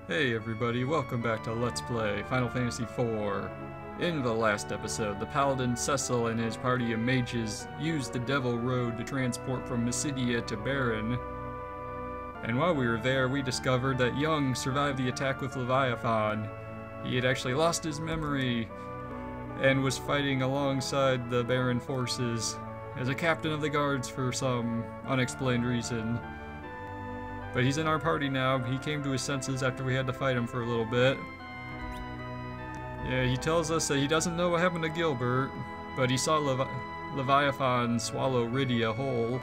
Hey everybody, welcome back to Let's Play Final Fantasy IV. In the last episode, the paladin Cecil and his party of mages used the Devil Road to transport from Mysidia to Baron. And while we were there, we discovered that Young survived the attack with Leviathan. He had actually lost his memory and was fighting alongside the Baron forces as a captain of the guards for some unexplained reason. But he's in our party now. He came to his senses after we had to fight him for a little bit. Yeah, he tells us that he doesn't know what happened to Gilbert, but he saw Leviathan swallow Rydia whole.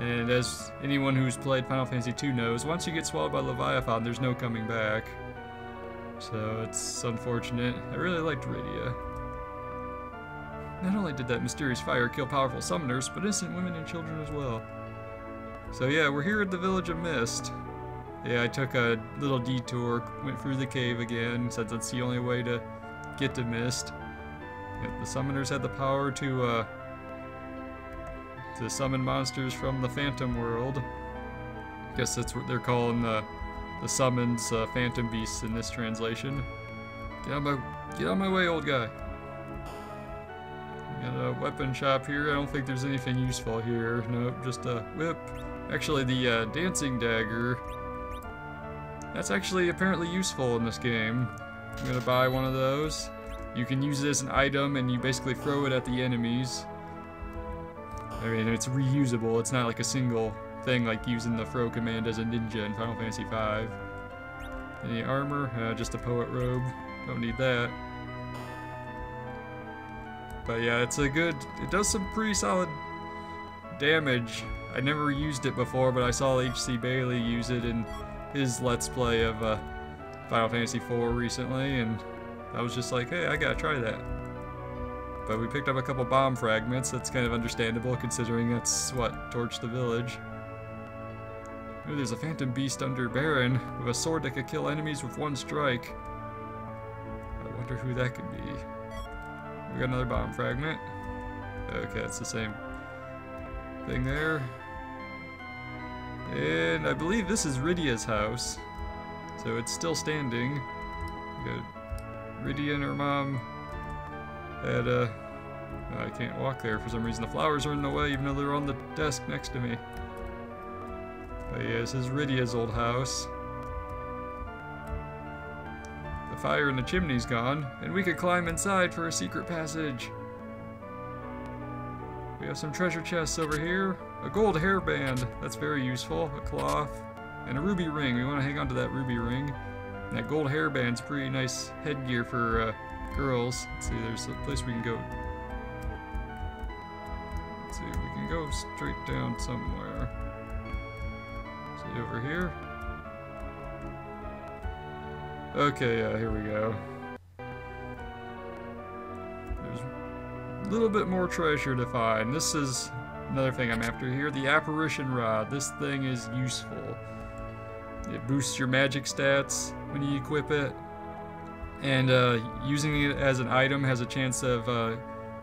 And as anyone who's played Final Fantasy II knows, once you get swallowed by Leviathan, there's no coming back. So it's unfortunate. I really liked Rydia. Not only did that mysterious fire kill powerful summoners, but innocent women and children as well. So yeah, we're here at the Village of Mist. Yeah, I took a little detour, went through the cave again, said that's the only way to get to Mist. Yeah, the summoners had the power to summon monsters from the Phantom World. I guess that's what they're calling the summons, Phantom Beasts in this translation. Get out my way, old guy. Got a weapon shop here. I don't think there's anything useful here. Nope, just a whip. Actually, the dancing dagger, that's actually apparently useful in this game. I'm gonna buy one of those. You can use it as an item and you basically throw it at the enemies. I mean, it's reusable. It's not like a single thing like using the throw command as a ninja in Final Fantasy V. Any armor? Just a poet robe. Don't need that. But yeah, it does some pretty solid damage. I never used it before, but I saw H.C. Bailey use it in his Let's Play of Final Fantasy IV recently, and I was just like, hey, I gotta try that. But we picked up a couple bomb fragments. That's kind of understandable, considering that's what torched the village. Ooh, there's a phantom beast under Baron with a sword that could kill enemies with one strike. I wonder who that could be. We got another bomb fragment. Okay, it's the same thing there. And I believe this is Rydia's house. So it's still standing. We got Rydia and her mom had I can't walk there for some reason. The flowers are in the way even though they're on the desk next to me. But yeah, this is Rydia's old house. The fire in the chimney's gone, and we could climb inside for a secret passage. We have some treasure chests over here. A gold hairband, that's very useful. A cloth, and a ruby ring. We want to hang on to that ruby ring. And that gold hairband's pretty nice headgear for girls. Let's see, there's a place we can go. Let's see, we can go straight down somewhere. See, over here. Okay, here we go. There's a little bit more treasure to find. This is another thing I'm after here. The apparition rod. This thing is useful. It boosts your magic stats when you equip it. And using it as an item has a chance of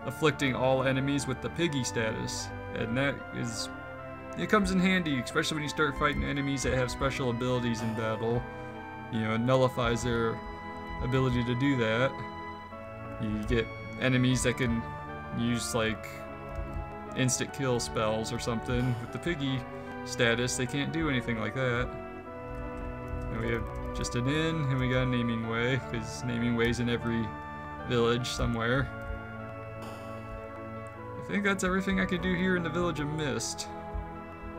afflicting all enemies with the piggy status. And that is... it comes in handy, especially when you start fighting enemies that have special abilities in battle. You know, it nullifies their ability to do that. You get enemies that can use like instant kill spells or something. With the piggy status, they can't do anything like that. And we have just an inn, and we got a naming way, because naming way's in every village somewhere. I think that's everything I could do here in the Village of Mist.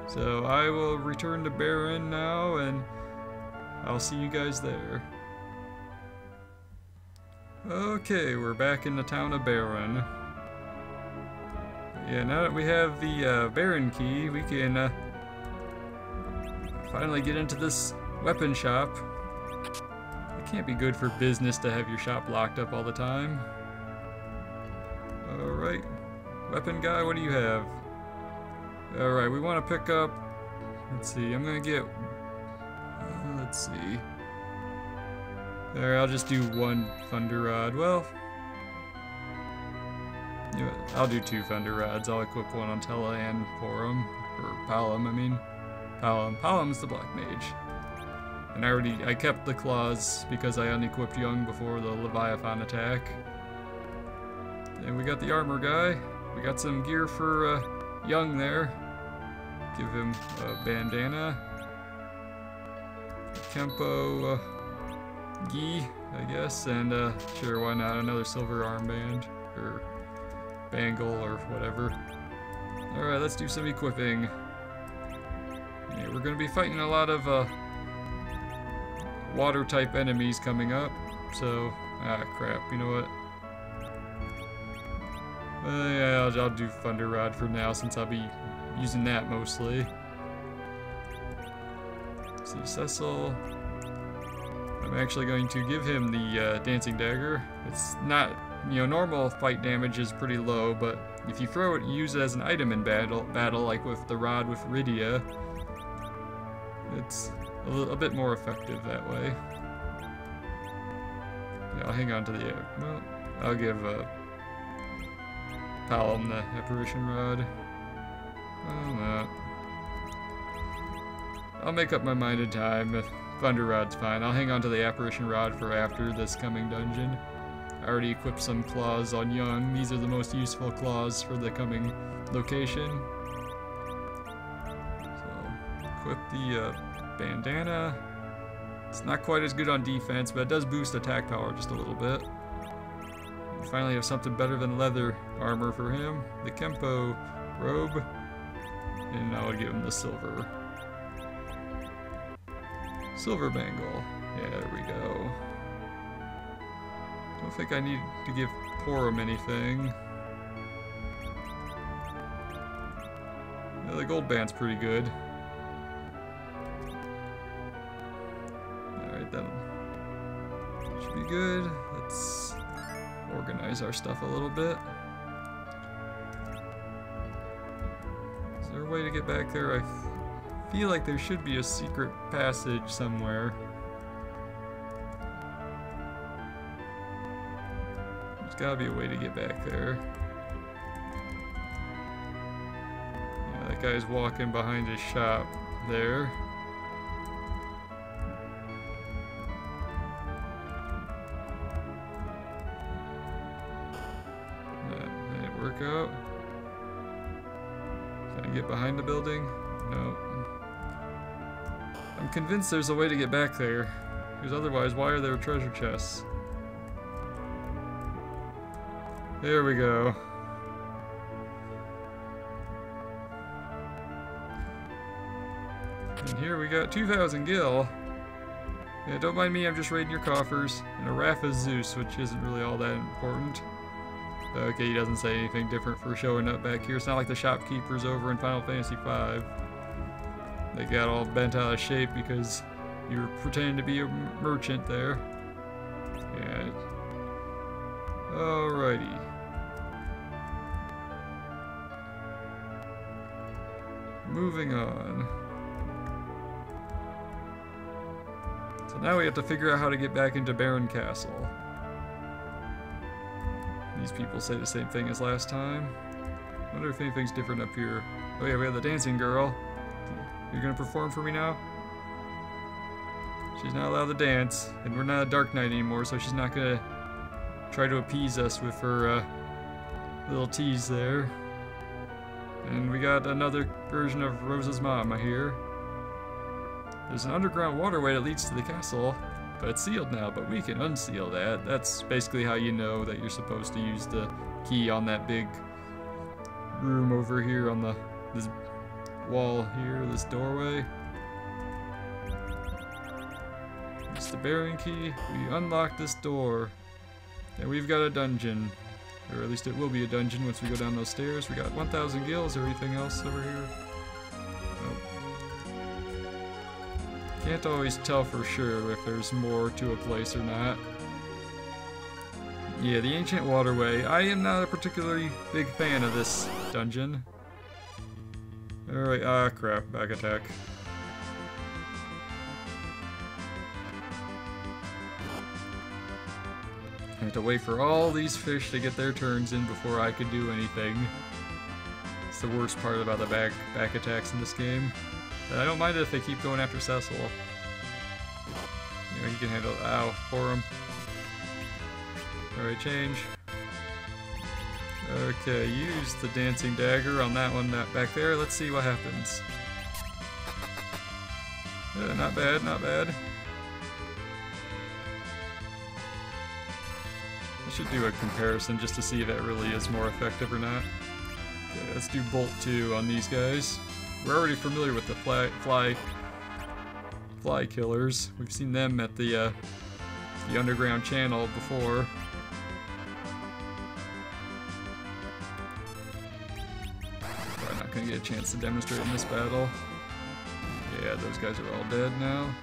So I will return to Baron now, and I'll see you guys there. Okay, we're back in the town of Baron. Yeah, now that we have the Baron key, we can finally get into this weapon shop. It can't be good for business to have your shop locked up all the time. Alright, weapon guy, what do you have? Alright, we want to pick up... let's see, I'm gonna get... let's see. There, I'll just do one Thunder Rod. Well, you know, I'll do two Thunder Rods. I'll equip one on Tella and Porum. Or Palom, I mean. Palom's the Black Mage. And I kept the claws because I unequipped Young before the Leviathan attack. And we got the armor guy. We got some gear for Young there. Give him a bandana. Kempo gi, I guess, and sure, why not another silver armband or bangle or whatever. Alright, let's do some equipping. Yeah, we're gonna be fighting a lot of water type enemies coming up, so crap, you know what? Yeah, I'll do Thunder Rod for now since I'll be using that mostly. See, Cecil. I'm actually going to give him the Dancing Dagger. It's not, normal fight damage is pretty low, but if you throw it and use it as an item in battle like with the rod with Rydia, it's a bit more effective that way. Yeah, I'll hang on to the, well, I'll give Palom the Apparition Rod. Oh, no. I'll make up my mind in time. Thunder Rod's fine. I'll hang on to the Apparition Rod for after this coming dungeon. I already equipped some claws on Young. These are the most useful claws for the coming location. So, equip the bandana. It's not quite as good on defense, but it does boost attack power just a little bit. We finally have something better than leather armor for him. The Kempo robe. And I will give him the silver bangle. Yeah, there we go. Don't think I need to give Porum anything. Yeah, the gold band's pretty good. Alright, that should be good. Let's organize our stuff a little bit. Is there a way to get back there? I feel like there should be a secret passage somewhere. There's gotta be a way to get back there. Yeah, that guy's walking behind his shop there. That didn't work out. Can I get behind the building? No. I'm convinced there's a way to get back there, because otherwise, why are there treasure chests? There we go. And here we got 2,000 gil. Yeah, don't mind me, I'm just raiding your coffers. And a Rapha Zeus, which isn't really all that important. Okay, he doesn't say anything different for showing up back here. It's not like the shopkeepers over in Final Fantasy V. They got all bent out of shape because you were pretending to be a merchant there. Yeah. Alrighty. Moving on. So now we have to figure out how to get back into Baron Castle. These people say the same thing as last time. Wonder if anything's different up here. Oh yeah, we have the dancing girl. You're gonna perform for me now? She's not allowed to dance, and we're not a Dark Knight anymore, so she's not gonna try to appease us with her little tease there. And we got another version of Rosa's mom, I hear. There's an underground waterway that leads to the castle, but it's sealed now, but we can unseal that. That's basically how you know that you're supposed to use the key on that big room over here on this wall here, this doorway. It's the Baron key. We unlock this door, and we've got a dungeon. Or at least it will be a dungeon once we go down those stairs. We got 1,000 gills or anything else over here. Nope. Can't always tell for sure if there's more to a place or not. Yeah, the Ancient Waterway. I am not a particularly big fan of this dungeon. Alright, crap, back attack. I had to wait for all these fish to get their turns in before I could do anything. It's the worst part about the back attacks in this game. And I don't mind it if they keep going after Cecil. You know, he can handle. Ow, for him. Alright, change. Okay, use the dancing dagger on that one back there. Let's see what happens. Not bad, not bad. I should do a comparison just to see if that really is more effective or not. Okay, let's do Bolt 2 on these guys. We're already familiar with the fly killers. We've seen them at the underground channel before. Probably not gonna get a chance to demonstrate in this battle. Yeah, those guys are all dead now.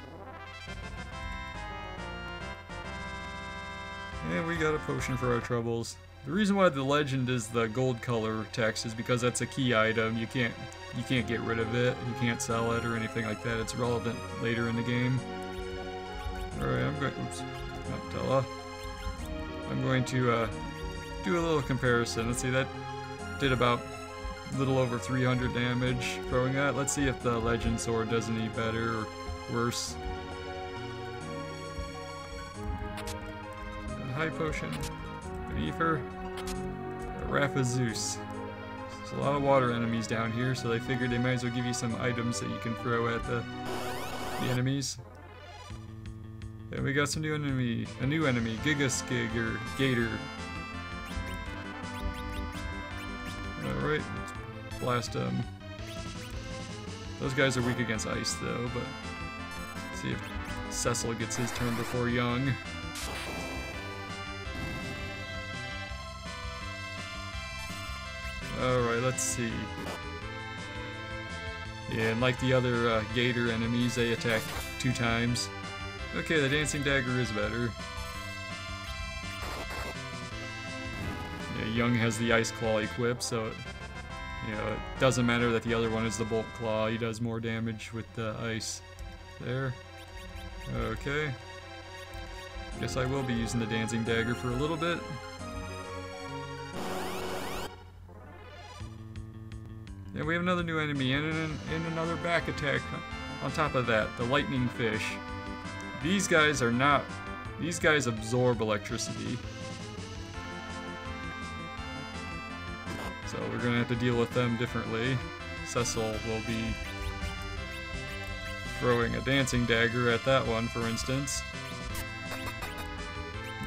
And we got a potion for our troubles. The reason why the legend is the gold color text is because that's a key item. You can't get rid of it. You can't sell it or anything like that. It's relevant later in the game. Alright, I'm going. Oops, not Tella. I'm going to do a little comparison. Let's see, that did about a little over 300 damage throwing that. Let's see if the legend sword does any better or worse. High potion. Benefer. Rafa Zeus. There's a lot of water enemies down here, so they figured they might as well give you some items that you can throw at the enemies. And we got some new enemy, Gigaskig Gator. Alright, let's blast them. Those guys are weak against ice though, but let's see if Cecil gets his turn before Young. Alright, let's see. Yeah, and like the other Gator enemies, they attack 2 times. Okay, the dancing dagger is better. Yeah, Young has the ice claw equipped, so it doesn't matter that the other one is the bolt claw. He does more damage with the ice. There. Okay. Guess I will be using the dancing dagger for a little bit. And we have another new enemy and another back attack on top of that, the lightning fish. These guys are not... These guys absorb electricity. So we're gonna have to deal with them differently. Cecil will be throwing a dancing dagger at that one, for instance.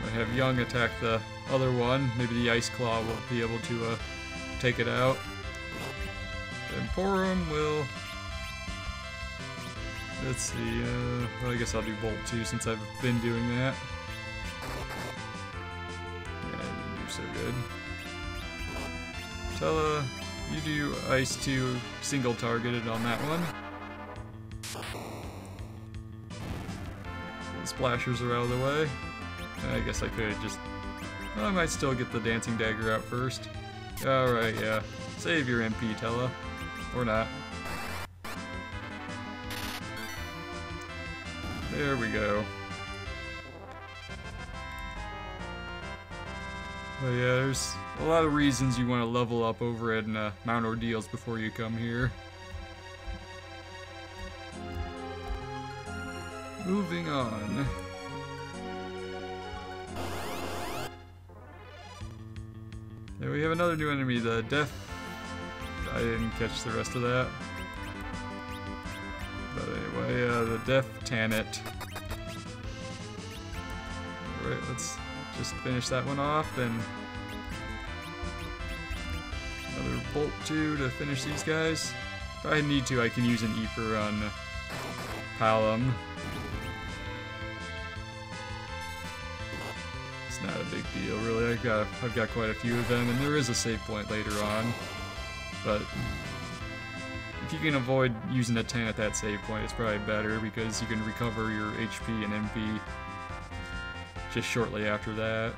Might have Young attack the other one. Maybe the ice claw will be able to take it out. Emporium will... Let's see, well, I guess I'll do Bolt 2 since I've been doing that. Yeah, I didn't do so good. Tella, you do Ice 2 single targeted on that one. The splashers are out of the way. I guess I could just... Well, I might still get the dancing dagger out first. Alright, yeah. Save your MP, Tella. Or not. There we go. But yeah, there's a lot of reasons you want to level up over at Mount Ordeals before you come here. Moving on. There we have another new enemy, the Death. I didn't catch the rest of that. But anyway, the Death Tannet. Alright, let's just finish that one off, and another Bolt 2 to finish these guys. If I need to, I can use an Ether on Palom. It's not a big deal, really. I've got quite a few of them, and there is a save point later on. But if you can avoid using a 10 at that save point, it's probably better because you can recover your HP and MP just shortly after that.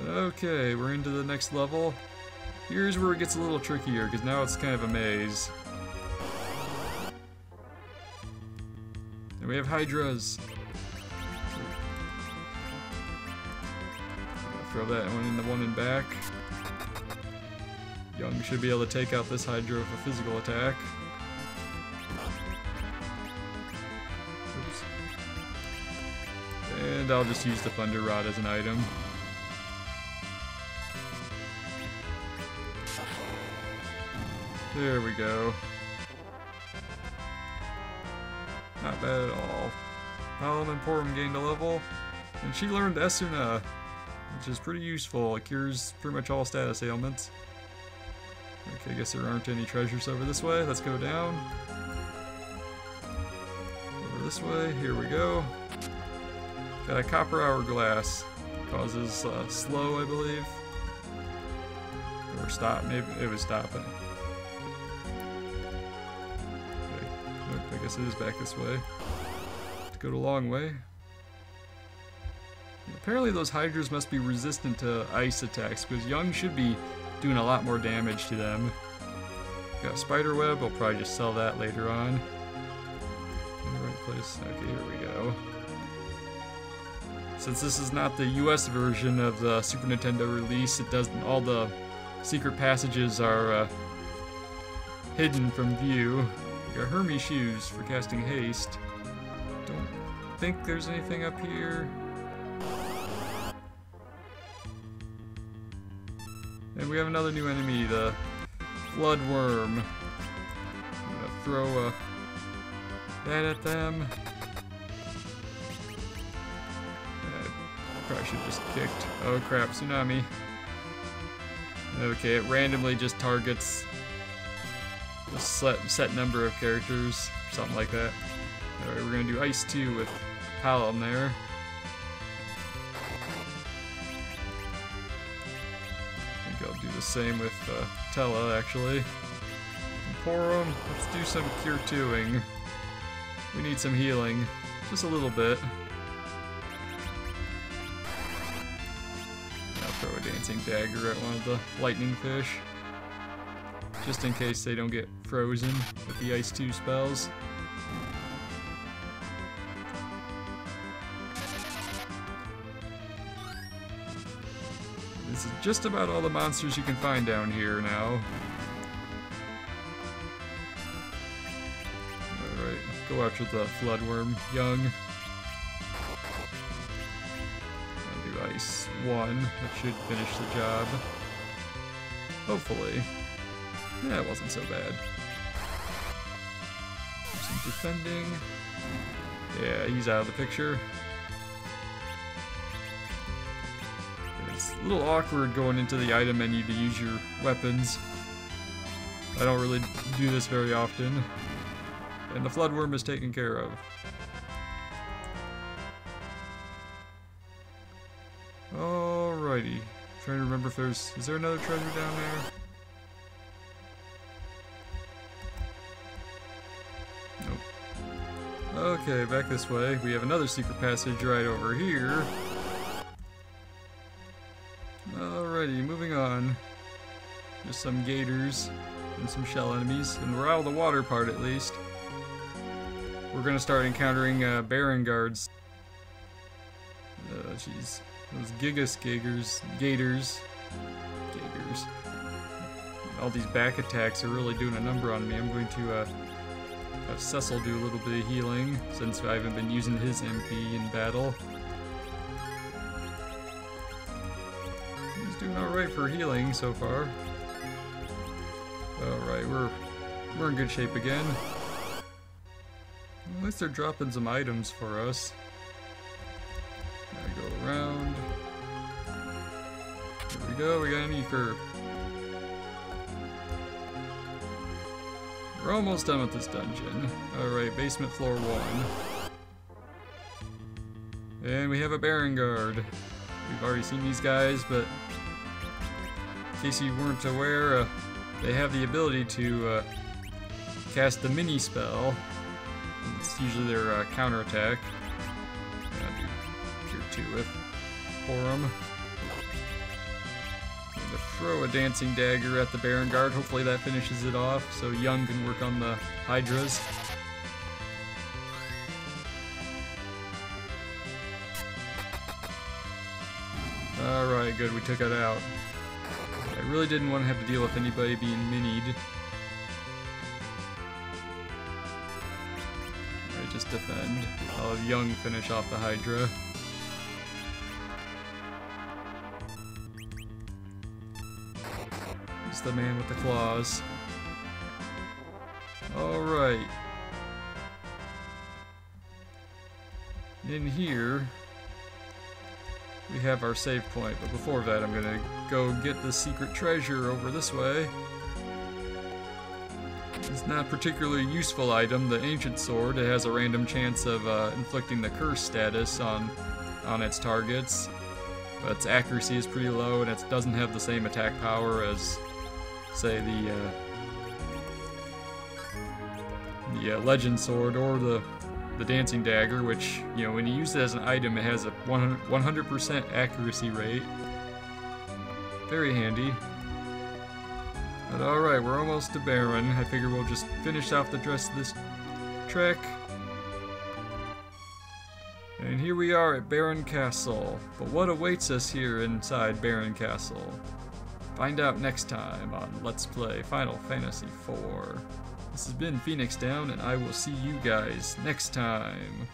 Okay, we're into the next level. Here's where it gets a little trickier because now it's kind of a maze. And we have Hydras. Throw that one in the one in back. Young should be able to take out this Hydra with a physical attack. And I'll just use the Thunder Rod as an item. There we go. Not bad at all. Paladin Porum gained a level, and she learned Esuna, which is pretty useful. It cures pretty much all status ailments. Okay, I guess there aren't any treasures over this way. Let's go down. Over this way, here we go. Got a copper hourglass. Causes slow, I believe. Or stop, maybe it was stopping. Okay. Nope, I guess it is back this way. Let's go the long way. Apparently those hydras must be resistant to ice attacks, because Young should be doing a lot more damage to them. Got a spider web, I'll probably just sell that later on. In the right place. Okay, here we go. Since this is not the US version of the Super Nintendo release, it doesn't, all the secret passages are hidden from view. We got Hermes shoes for casting haste. Don't think there's anything up here. And we have another new enemy, the Flood Worm. I'm gonna throw that at them. Probably should have just kicked. Oh crap, tsunami. Okay, it randomly just targets a set number of characters, something like that. Alright, we're gonna do Ice 2 with Paladin there. I think I'll do the same with Tella, actually. And Porum, let's do some Cure 2ing. We need some healing, just a little bit. Throw a dancing dagger at one of the lightning fish, just in case they don't get frozen with the Ice 2 spells. This is just about all the monsters you can find down here now. Alright, go after the Floodworm Young. Ice 1, that should finish the job. Hopefully. Yeah, it wasn't so bad. Some defending. Yeah, he's out of the picture. It's a little awkward going into the item menu to use your weapons. I don't really do this very often. And the Floodworm is taken care of. Alrighty. Trying to remember if there's... Is there another treasure down there? Nope. Okay, back this way. We have another secret passage right over here. Alrighty, moving on. There's some gators and some shell enemies, and we're out of the water part at least. We're gonna start encountering Baron guards. Jeez. Those gators. All these back attacks are really doing a number on me. I'm going to have Cecil do a little bit of healing, since I haven't been using his MP in battle. He's doing alright for healing so far. Alright, we're in good shape again. At least they're dropping some items for us. Gotta go around. Here we go, we got an Eker. We're almost done with this dungeon. Alright, basement floor 1. And we have a Baron Guard. We've already seen these guys, but in case you weren't aware, they have the ability to cast the mini spell. It's usually their counterattack. I'll do Cure 2 with Porum. I'm gonna throw a dancing dagger at the Baron Guard. Hopefully that finishes it off, so Young can work on the Hydras. Alright, good, we took it out. I really didn't want to have to deal with anybody being minied. Alright, just defend. I'll have Young finish off the Hydra. That's the man with the claws. Alright. In here, we have our save point, but before that I'm gonna go get the secret treasure over this way. It's not a particularly useful item, the ancient sword. It has a random chance of inflicting the curse status on its targets, but its accuracy is pretty low, and it doesn't have the same attack power as, say, the legend sword or the dancing dagger, which, you know, when you use it as an item, it has a 100% accuracy rate. Very handy. But alright, we're almost to Baron. I figure we'll just finish off the rest of this trek. And here we are at Baron Castle. But what awaits us here inside Baron Castle? Find out next time on Let's Play Final Fantasy IV. This has been Phoenix Down, and I will see you guys next time.